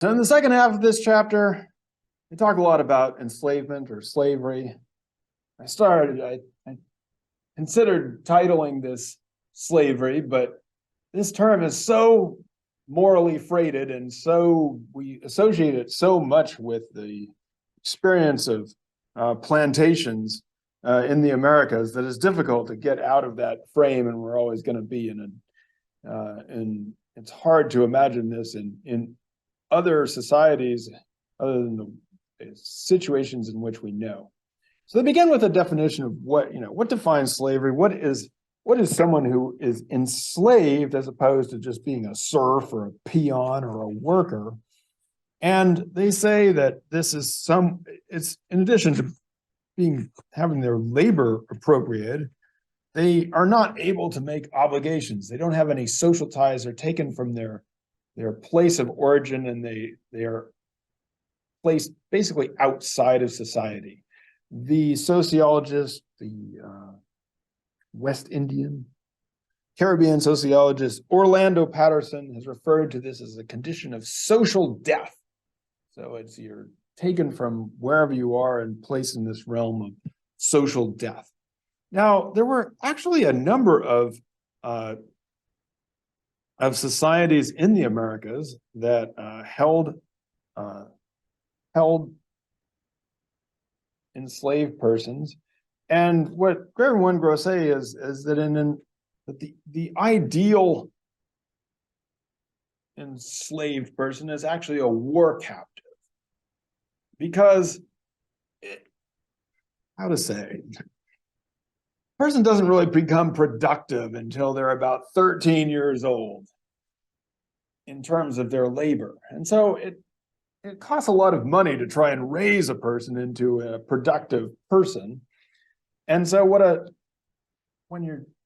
So in the second half of this chapter, we talk a lot about enslavement or slavery. I considered titling this slavery, but this term is so morally freighted and so we associate it so much with the experience of plantations in the Americas that it's difficult to get out of that frame, and we're always going to be and it's hard to imagine this in other societies other than the situations in which we know. So they begin with a definition of what defines slavery. What is someone who is enslaved as opposed to just being a serf or a peon or a worker? And they say that this is it's in addition to having their labor appropriated, they are not able to make obligations. They don't have any social ties. They're taken from their place of origin, and they are placed basically outside of society. The sociologist, the West Indian, Caribbean sociologist Orlando Patterson has referred to this as a condition of social death. So you're taken from wherever you are and placed in this realm of social death. Now, there were actually a number of societies in the Americas that held enslaved persons, and what Gregory One Grosset is that the ideal enslaved person is actually a war captive, because how to say, a person doesn't really become productive until they're about 13 years old in terms of their labor, and so it costs a lot of money to try and raise a person into a productive person. And so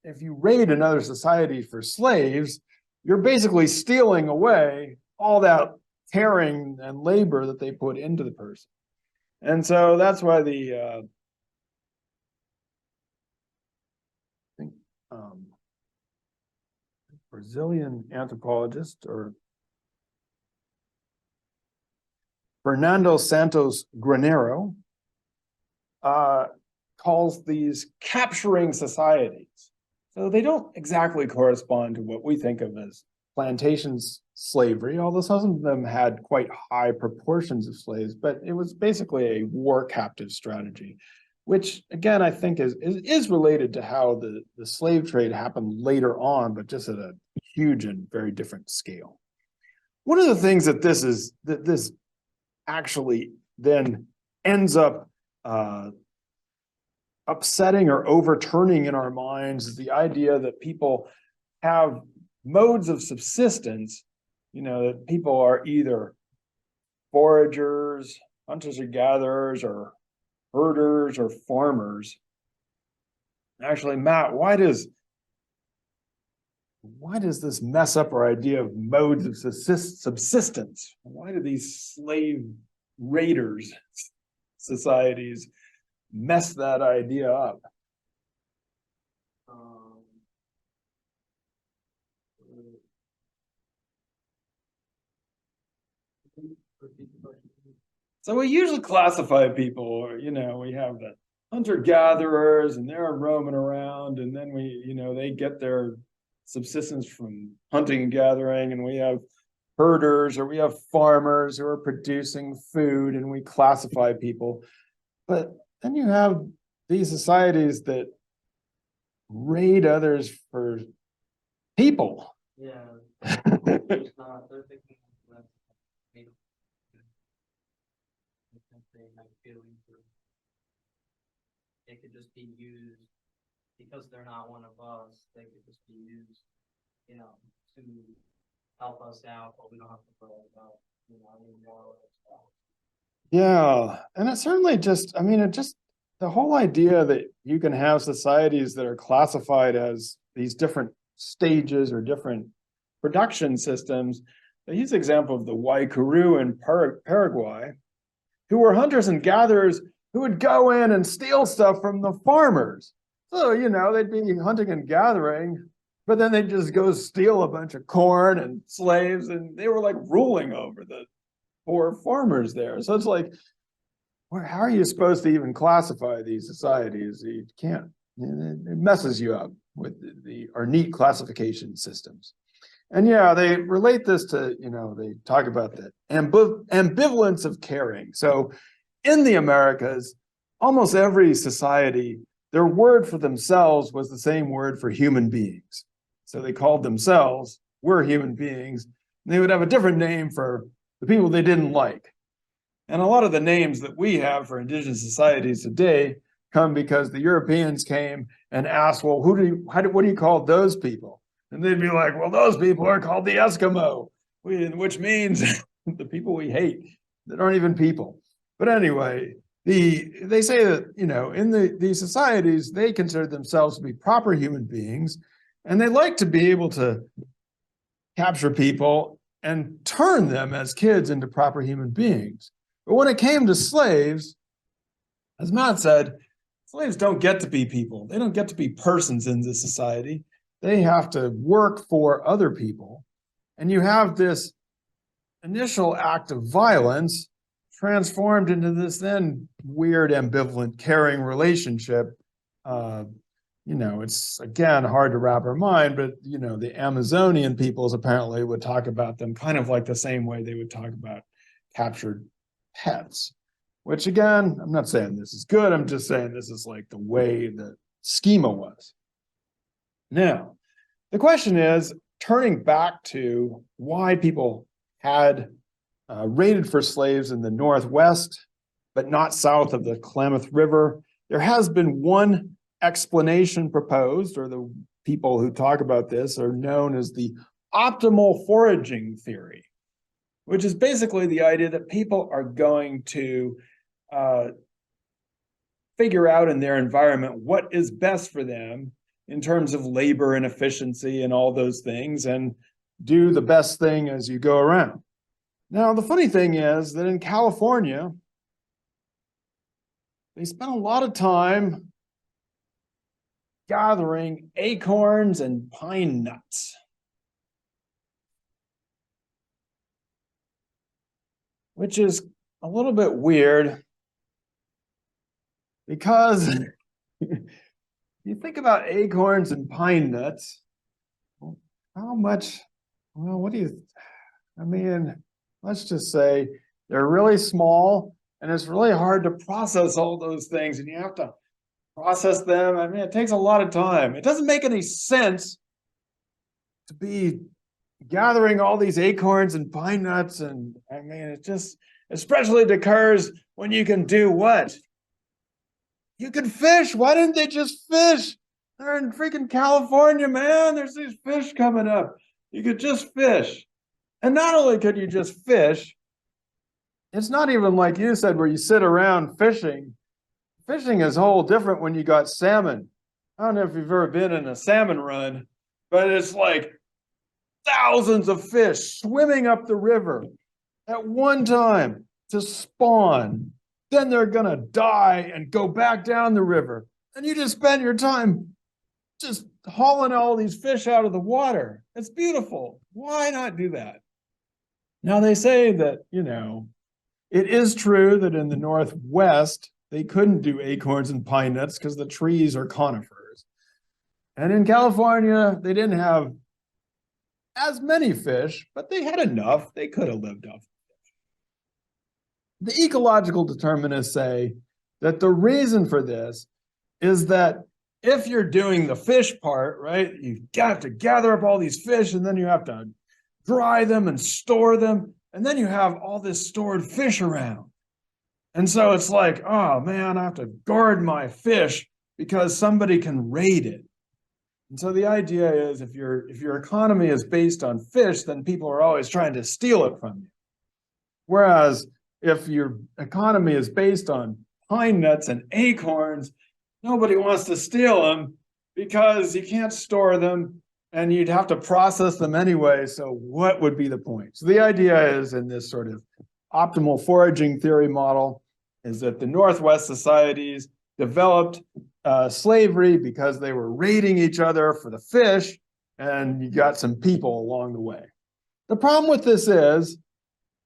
if you raid another society for slaves, you're basically stealing away all that caring and labor that they put into the person. And so that's why the Brazilian anthropologist, or Fernando Santos-Granero, calls these capturing societies. So they don't exactly correspond to what we think of as plantations slavery, although some of them had quite high proportions of slaves, but it was basically a war captive strategy, which again, I think is related to how the slave trade happened later on, but just at a huge and very different scale. One of the things that this actually then ends up upsetting or overturning in our minds is the idea that people have modes of subsistence, that people are either foragers, hunters or gatherers, or herders or farmers. Actually, Matt, why does this mess up our idea of modes of subsistence? Why do these slave raiders societies mess that idea up? So we usually classify people, we have the hunter-gatherers, and they're roaming around, and then they get their subsistence from hunting and gathering, and we have herders, or we have farmers who are producing food, and we classify people. But then you have these societies that raid others for people. Yeah. They could just be used because they're not one of us. They could just be used, to help us out, but we don't have to worry about, any more stuff. Yeah, and it certainly the whole idea that you can have societies that are classified as these different stages or different production systems. Here's an example of the Waikuru in Paraguay, who were hunters and gatherers who would go in and steal stuff from the farmers. So, they'd be hunting and gathering, but then they'd just go steal a bunch of corn and slaves, and they were like ruling over poor farmers there. So it's like, how are you supposed to even classify these societies? You can't. It messes you up with our neat classification systems. And yeah, they relate this to, they talk about the ambivalence of caring. So in the Americas, almost every society, their word for themselves was the same word for human beings. So they called themselves, we're human beings. And they would have a different name for the people they didn't like. And a lot of the names that we have for indigenous societies today come because the Europeans came and asked, well, what do you call those people? And they'd be like, well, those people are called the Eskimo, which means the people we hate that aren't even people. But anyway, they say that, in these societies, they consider themselves to be proper human beings, and they like to be able to capture people and turn them as kids into proper human beings. But when it came to slaves, as Matt said, slaves don't get to be people. They don't get to be persons in this society. They have to work for other people. And you have this initial act of violence transformed into this then weird, ambivalent, caring relationship. It's, again, hard to wrap our mind, but, the Amazonian peoples apparently would talk about them kind of like the same way they would talk about captured pets, which, again, I'm not saying this is good. I'm just saying this is like the way the schema was. Now, the question is, turning back to why people had raided for slaves in the Northwest, but not south of the Klamath River, there has been one explanation proposed, or the people who talk about this are known as the optimal foraging theory, which is basically the idea that people are going to figure out in their environment what is best for them in terms of labor and efficiency and all those things, and do the best thing as you go around. Now, the funny thing is that in California, they spent a lot of time gathering acorns and pine nuts, which is a little bit weird because you think about acorns and pine nuts, how much, well, let's just say they're really small and it's really hard to process all those things, and you have to process them. It takes a lot of time. It doesn't make any sense to be gathering all these acorns and pine nuts, and it just, especially it occurs when you can do what? You can fish. Why didn't they just fish? They're in freaking California, man. There's these fish coming up. You could just fish. And not only could you just fish, it's not even like you said where you sit around fishing. Fishing is a whole different when you got salmon. I don't know if you've ever been in a salmon run, but it's like thousands of fish swimming up the river at one time to spawn. Then they're going to die and go back down the river. And you just spend your time just hauling all these fish out of the water. It's beautiful. Why not do that? Now, they say that, it is true that in the Northwest, they couldn't do acorns and pine nuts because the trees are conifers. And in California, they didn't have as many fish, but they had enough. They could have lived off the ecological determinists say that the reason for this is that if you're doing the fish part, right, you got to gather up all these fish and then you have to dry them and store them. And then you have all this stored fish around. And so it's like, oh man, I have to guard my fish because somebody can raid it. And so the idea is if your economy is based on fish, then people are always trying to steal it from you. Whereas if your economy is based on pine nuts and acorns, nobody wants to steal them because you can't store them and you'd have to process them anyway. So what would be the point? So the idea is, in this sort of optimal foraging theory model, is that the Northwest societies developed slavery because they were raiding each other for the fish, and you got some people along the way. The problem with this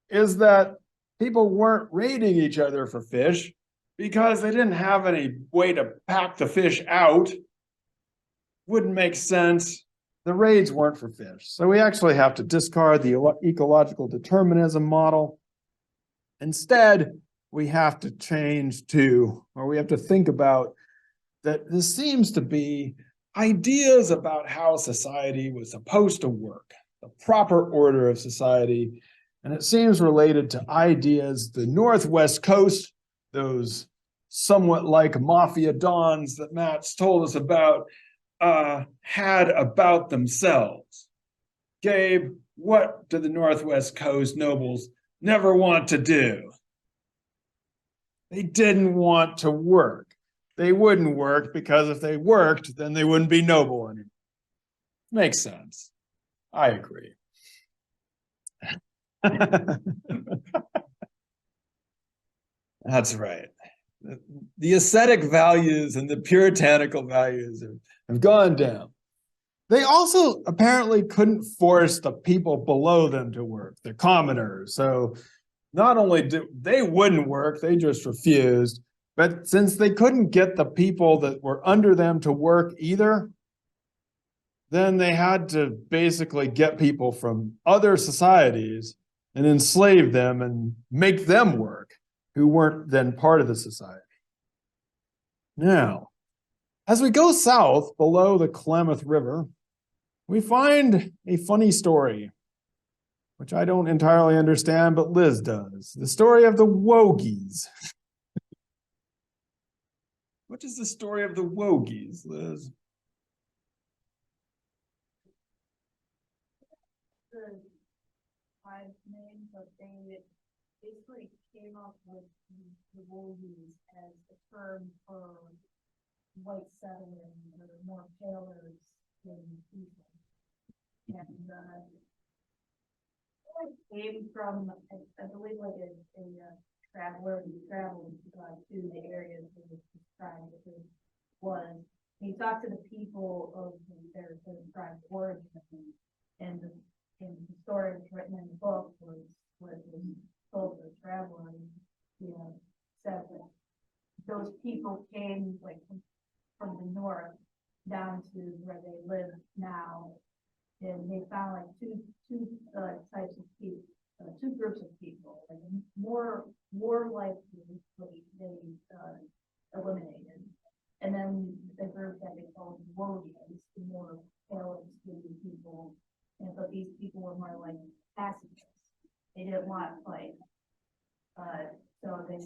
is that people weren't raiding each other for fish because they didn't have any way to pack the fish out. Wouldn't make sense. The raids weren't for fish. So we actually have to discard the ecological determinism model. Instead, we have to change to, or we have to think about that this seems to be ideas about how society was supposed to work, the proper order of society. And it seems related to ideas the Northwest coast, those somewhat like mafia dons that Matt's told us about, had about themselves. Gabe, what do the Northwest coast nobles never want to do? They didn't want to work. They wouldn't work because if they worked, then they wouldn't be noble anymore. Makes sense. I agree. That's right. The ascetic values and the puritanical values have gone down. They also apparently couldn't force the people below them to work, the commoners. So not only did they wouldn't work, they just refused. But since they couldn't get the people that were under them to work either, then they had to basically get people from other societies and enslave them and make them work who weren't then part of the society. Now, as we go south below the Klamath River, we find a funny story, which I don't entirely understand, but Liz does. The story of the Wogies. What is the story of the Wogies, Liz? The five names, but they basically came up with the Wogies as a term for white settlers or more paler than people. And it came from, I believe, like a traveler who traveled to the areas that was described as it was. He talked to the people of their tribe's origin, and the story that's written in the book was told to the traveler, said that those people came like from the north down to where they live now, and they found like two types of people, two groups of people, like more likely they eliminated, and then the group that they called Wogies, the more pale skinned people, and but these people were more like pacifists. They didn't want to fight, so they.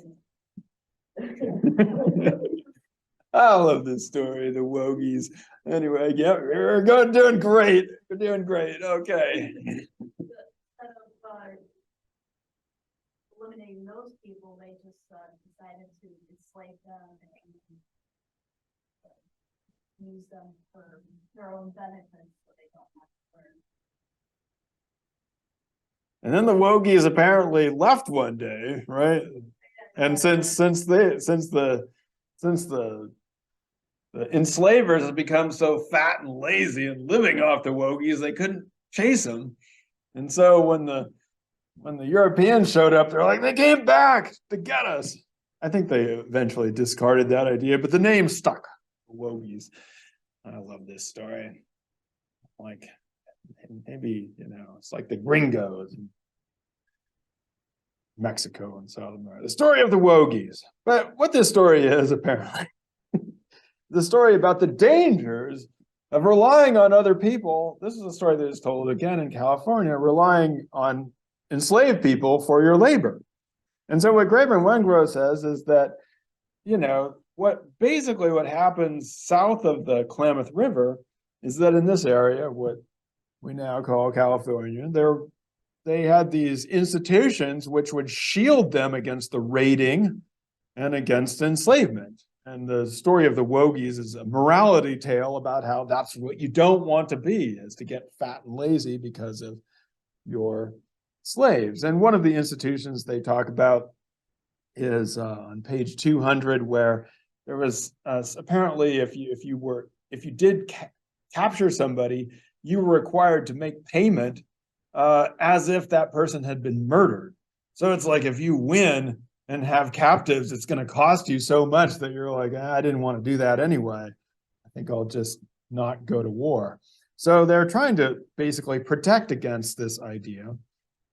I love this story, the Wogies. Anyway, yeah, doing great. We're doing great. Okay. Instead of eliminating those people, they just decided to enslave them and use them for their own benefits, so they don't have to learn. And then the Wogies apparently left one day, right? And since the enslavers have become so fat and lazy and living off the Wogies, they couldn't chase them. And so when the Europeans showed up, they're like, they came back to get us. I think they eventually discarded that idea, but the name stuck, Wogies. I love this story. Like, maybe, it's like the gringos in Mexico and South America. The story of the Wogies. But what this story is, apparently, the story about the dangers of relying on other people. This is a story that is told again in California, relying on enslaved people for your labor. And so what Graeber and Wengrow says is that, what happens south of the Klamath River is that in this area, what we now call California, they had these institutions which would shield them against the raiding and against enslavement. And the story of the Wogies is a morality tale about how that's what you don't want to be, is to get fat and lazy because of your slaves. And one of the institutions they talk about is on page 200, where there was apparently if you did capture somebody, you were required to make payment as if that person had been murdered. So it's like if you win and have captives, it's going to cost you so much that you're like, I didn't want to do that anyway. I think I'll just not go to war. So they're trying to basically protect against this idea.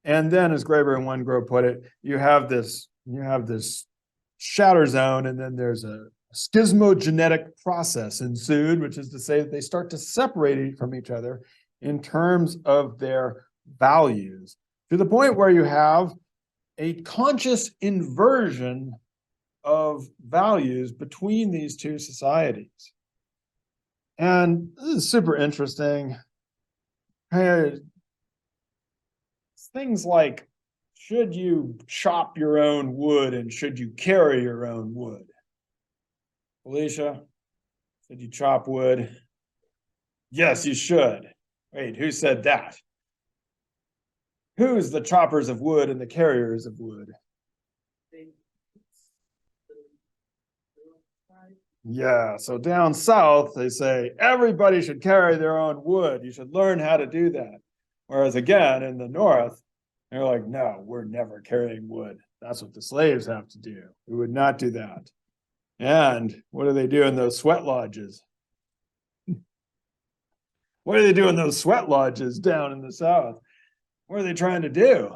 And then, as Graeber and Wengrow put it, you have this shatter zone, and then there's a schismogenetic process ensued, which is to say that they start to separate from each other in terms of their values, to the point where you have a conscious inversion of values between these two societies. And this is super interesting. Things like, should you chop your own wood and should you carry your own wood? Felicia, should you chop wood? Yes, you should. Wait, who said that? Who's the choppers of wood and the carriers of wood? Yeah, so down south, they say everybody should carry their own wood. You should learn how to do that. Whereas again, in the north, they're like, no, we're never carrying wood. That's what the slaves have to do. We would not do that. And what do they do in those sweat lodges? What do they do in those sweat lodges down in the south? What are they trying to do?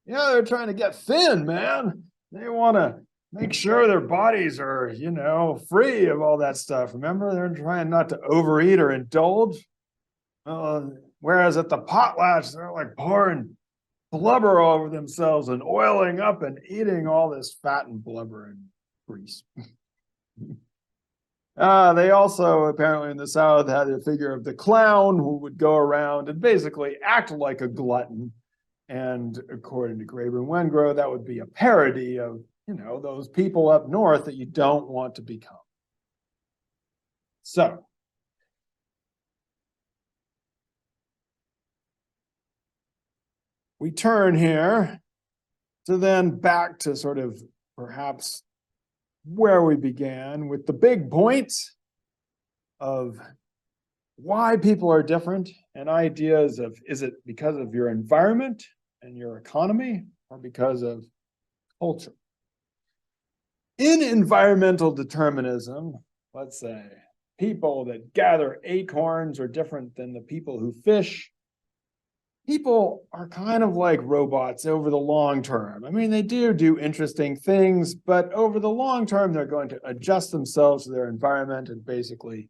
Yeah, they're trying to get thin, man. They want to make sure their bodies are, free of all that stuff. Remember, they're trying not to overeat or indulge. Whereas at the potlatch, they're like pouring blubber all over themselves and oiling up and eating all this fat and blubber and grease. They also, apparently in the South, had a figure of the clown who would go around and basically act like a glutton. And according to Graeber and Wengrow, that would be a parody of, those people up north that you don't want to become. So, we turn here to then back to sort of perhaps where we began with the big points of why people are different and ideas of, is it because of your environment and your economy or because of culture? In environmental determinism, let's say people that gather acorns are different than the people who fish. People are kind of like robots over the long term. I mean, they do interesting things, but over the long term, they're going to adjust themselves to their environment and basically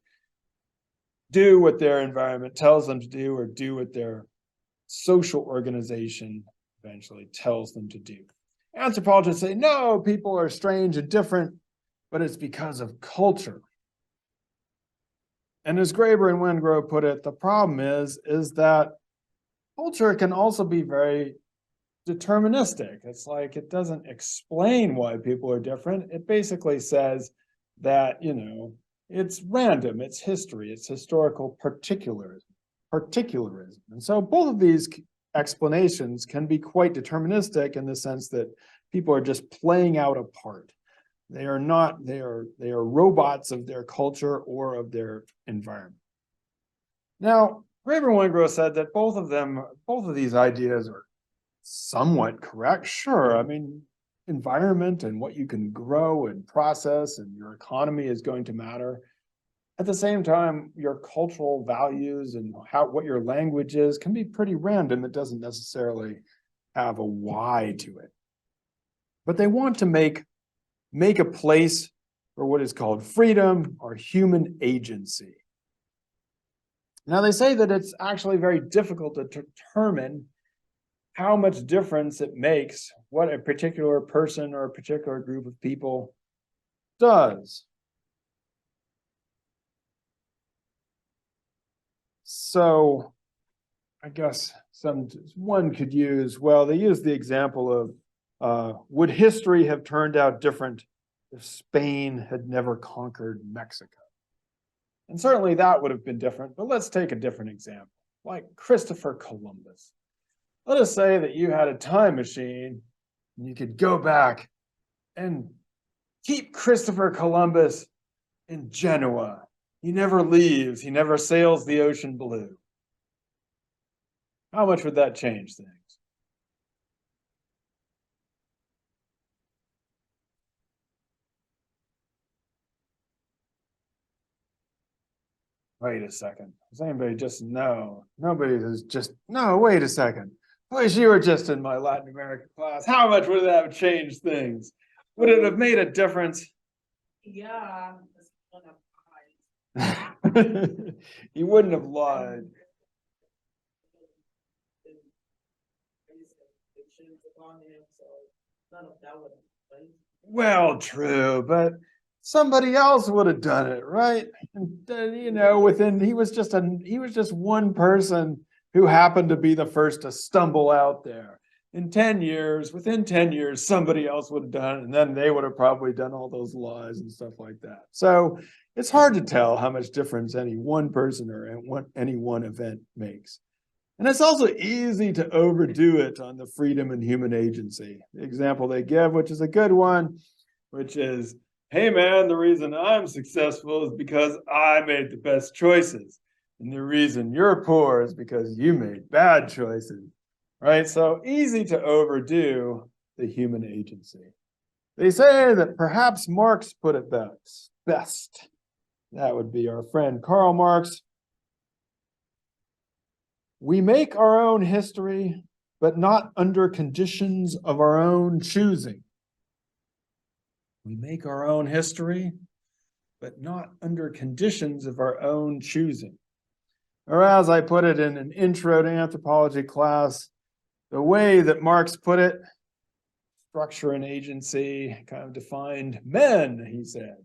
do what their environment tells them to do or do what their social organization eventually tells them to do. Anthropologists say, no, people are strange and different, but it's because of culture. And as Graeber and Wengrow put it, the problem is that culture can also be very deterministic. It's like it doesn't explain why people are different. It basically says that, it's random, it's history, it's historical particularism. And so both of these explanations can be quite deterministic in the sense that people are just playing out a part. They are not, they are robots of their culture or of their environment. Now, Graeber and Wengrow said that both of these ideas are somewhat correct. Sure, I mean, environment and what you can grow and process and your economy is going to matter. At the same time, your cultural values and what your language is can be pretty random. It doesn't necessarily have a why to it. But they want to make a place for what is called freedom or human agency. Now, they say that it's actually very difficult to determine how much difference it makes what a particular person or a particular group of people does. So I guess one could use, well, they use the example of would history have turned out different if Spain had never conquered Mexico? And certainly that would have been different, but let's take a different example, like Christopher Columbus. Let us say that you had a time machine and you could go back and keep Christopher Columbus in Genoa He never leaves. He never sails the ocean blue. How much would that change things? Wait a second. Does anybody just know? Nobody is just, no, wait a second. Please, you were just in my Latin American class. How much would that have changed things? Would it have made a difference? Yeah. He wouldn't have lied. Well, true, but somebody else would have done it, right? And you know, he was just one person who happened to be the first to stumble out there. In 10 years, within 10 years, somebody else would have done it, and then they would have probably done all those lies and stuff like that. So it's hard to tell how much difference any one person or any one event makes. And it's also easy to overdo it on the freedom and human agency. The example they give, which is a good one, which is, hey man, the reason I'm successful is because I made the best choices. And the reason you're poor is because you made bad choices, right? So easy to overdo the human agency. They say that perhaps Marx put it best. That would be our friend Karl Marx. We make our own history, but not under conditions of our own choosing. We make our own history, but not under conditions of our own choosing. Or as I put it in an intro to anthropology class, the way that Marx put it, structure and agency kind of defined men, he said.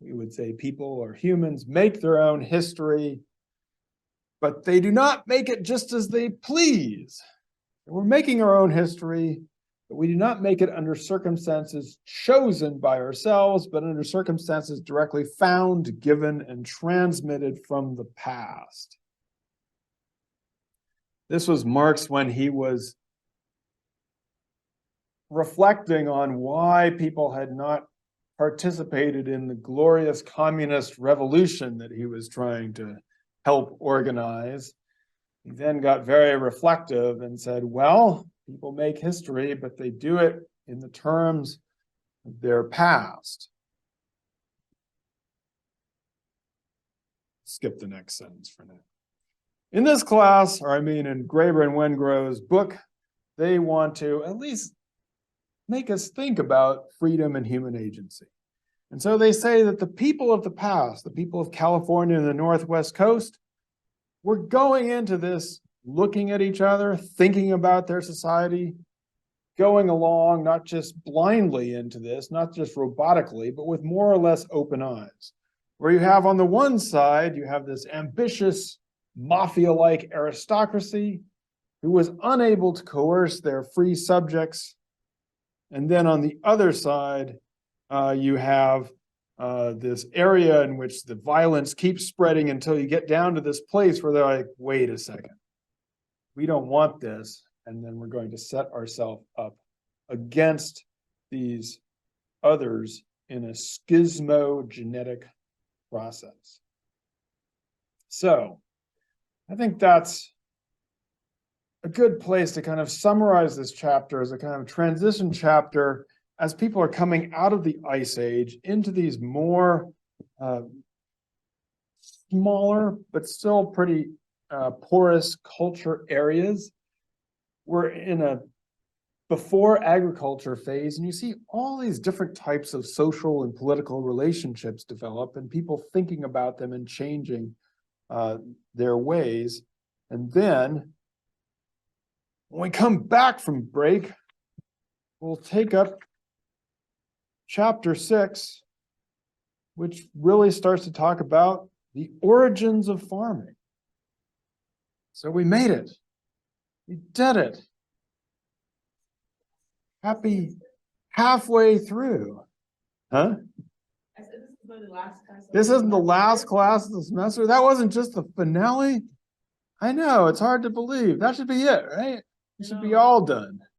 We would say people or humans make their own history, but they do not make it just as they please. We're making our own history, but we do not make it under circumstances chosen by ourselves, but under circumstances directly found, given, and transmitted from the past. This was Marx when he was reflecting on why people had not participated in the glorious communist revolution that he was trying to help organize. He then got very reflective and said, well, people make history, but they do it in the terms of their past. Skip the next sentence for now. In this class, or I mean in Graeber and Wengrow's book, they want to at least make us think about freedom and human agency. And so they say that the people of the past, the people of California and the Northwest Coast, were going into this, looking at each other, thinking about their society, going along, not just blindly into this, not just robotically, but with more or less open eyes. Where you have on the one side, you have this ambitious, mafia-like aristocracy who was unable to coerce their free subjects. And then on the other side, you have this area in which the violence keeps spreading until you get down to this place where they're like, wait a second, we don't want this. And then we're going to set ourselves up against these others in a schismogenetic process. So I think that's a good place to kind of summarize this chapter as a kind of transition chapter as people are coming out of the Ice Age into these more smaller, but still pretty porous culture areas. We're in a before agriculture phase, and you see all these different types of social and political relationships develop and people thinking about them and changing their ways. And then when we come back from break, we'll take up chapter 6, which really starts to talk about the origins of farming. So we made it. We did it. Happy halfway through. Huh? I said this is the last class. This isn't the last class of the semester. That wasn't just the finale. I know, it's hard to believe. That should be it, right? It should be all done.